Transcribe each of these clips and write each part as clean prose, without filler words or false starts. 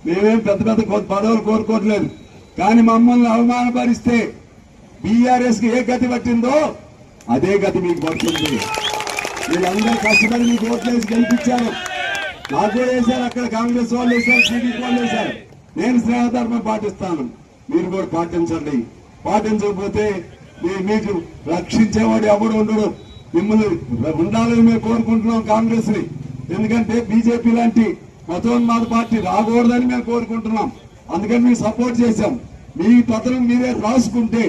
మేమేం పెద్ద పెద్ద పదవులు కోరుకోవట్లేదు. కానీ మమ్మల్ని అవమానపరిస్తే బీఆర్ఎస్ కి ఏ గతి పట్టిందో అదే గతి మీకు పడుతుంది. వీళ్ళందరూ కష్టపడి మీకు ఓట్లేసి గెలిపించారు. నాకు కూడా వేశారు, అక్కడ కాంగ్రెస్ వాళ్ళు వేశారు, టీడీపీ వాళ్ళు వేశారు. నేను స్నేహధర్మం పాటిస్తాను, మీరు కూడా పాటించండి. పాటించకపోతే మీకు రక్షించేవాడు ఎవడు ఉండడు. మిమ్మల్ని ఉండాలని మేము కోరుకుంటున్నాం కాంగ్రెస్ ని. ఎందుకంటే బీజేపీ లాంటి మతోన్మాద పార్టీ రాకూడదని మేము కోరుకుంటున్నాం. అందుకని మేము సపోర్ట్ చేశాం. మీ పతనం మీరే రాసుకుంటే,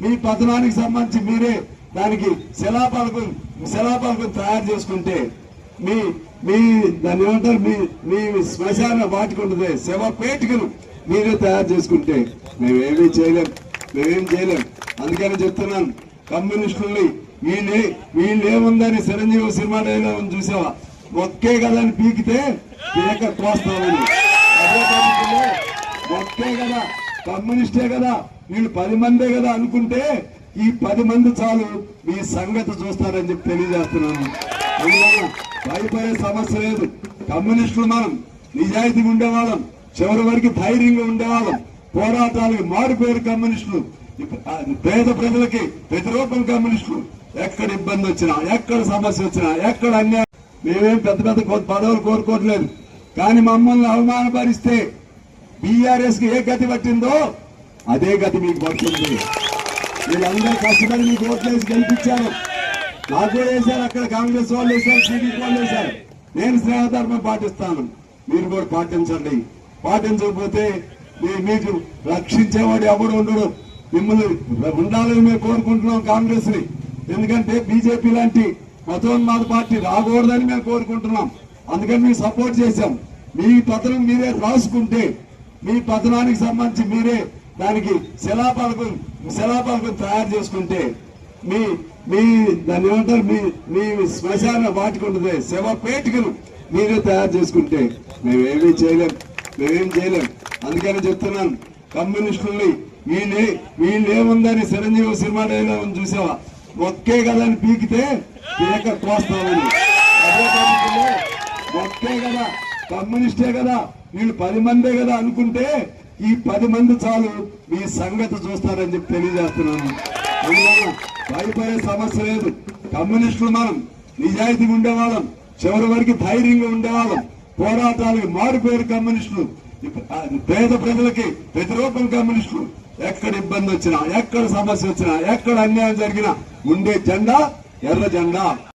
మీ పతనానికి సంబంధించి మీరే దానికి శిలాపలకం తయారు చేసుకుంటే, మీ దాన్ని ఏమంటారు, మీ శ్మశాన వాటికి ఉంటుంది శవపేటికను మీరే తయారు చేసుకుంటే మేమేం చేయలేం. అందుకని చెప్తున్నాను, కమ్యూనిస్టుల్ని వీళ్ళేముందని చిరంజీవి సినిమా డైలాగ్ చూసావా, ఒక్కే కదా అని పీకితే పీక కోస్తామని. అదే పద్ధతిలో ఒక్కే కదా, కమ్యూనిస్టే కదా, వీళ్ళు 10 మందే కదా అనుకుంటే ఈ 10 మంది చాలు మీ సంగతి చూస్తారని చెప్పి తెలియజేస్తున్నాను. భయపడే సమస్య లేదు. కమ్యూనిస్టులు మనం నిజాయితీగా ఉండేవాళ్ళం, చివరి వరకు ధైర్యంగా ఉండేవాళ్ళం. పోరాటాలకి మారిపోయారు కమ్యూనిస్టులు. పేద ప్రజలకి ప్రతిరూపం కమ్యూనిస్టులు. ఎక్కడ ఇబ్బంది వచ్చినా, ఎక్కడ సమస్య వచ్చినా, ఎక్కడ అన్యాయం, మేమేం పెద్ద పెద్ద పదవులు కోరుకోవట్లేదు. కానీ మమ్మల్ని అవమానపరిస్తే బీఆర్ఎస్ కి ఏ గతి పట్టిందో అదే గతి మీకు పడుతుంది. వీళ్ళందరూ కష్టపడి మీకు ఓట్లేసి గెలిపించారు. నాకు కూడా వేశారు, అక్కడ కాంగ్రెస్ వాళ్ళు వేశారు, టీడీపీ వాళ్ళు వేశారు. నేను స్నేహధర్మం పాటిస్తాను, మీరు కూడా పాటించండి. పాటించకపోతే మీకు రక్షించేవాడు ఎవడు ఉండడు. మిమ్మల్ని ఉండాలని మేము కోరుకుంటున్నాం కాంగ్రెస్ ని. ఎందుకంటే బీజేపీ లాంటి మతోన్మాద పార్టీ రాకూడదని మేము కోరుకుంటున్నాం. అందుకని మేము సపోర్ట్ చేశాం. మీ పతనం మీరే రాసుకుంటే, మీ పతనానికి సంబంధించి మీరే దానికి శిలాపలకం తయారు చేసుకుంటే దాన్ని ఏమంటారు, మీ శ్మశాన వాటికి ఉంటుంది శవపేటికను మీరే తయారు చేసుకుంటే మేమేం చేయలేం. అందుకని చెప్తున్నాను, కమ్యూనిస్టుల్ని వీళ్ళేముందని చిరంజీవి సినిమా డైలాగ్ చూసావా, ఒక్కే కదా అని పీకితే పీక కోస్తామని. అదే పద్ధతిలో ఒక్కే కదా, కమ్యూనిస్టే కదా, వీళ్ళు 10 మందే కదా అనుకుంటే ఈ 10 మంది చాలు మీ సంగతి చూస్తారని చెప్పి తెలియజేస్తున్నాను. భయపడే సమస్య లేదు. కమ్యూనిస్టులు మనం నిజాయితీగా ఉండేవాళ్ళం, చివరి వరకు ధైర్యంగా ఉండేవాళ్ళం. పోరాటాలకి మారిపోయారు కమ్యూనిస్టులు. పేద ప్రజలకి ప్రతిరూపం కమ్యూనిస్టులు. ఎక్కడ ఇబ్బంది వచ్చినా, ఎక్కడ సమస్య వచ్చినా, ఎక్కడ అన్యాయం జరిగినా ఉండే జెండా ఎర్ర జెండా.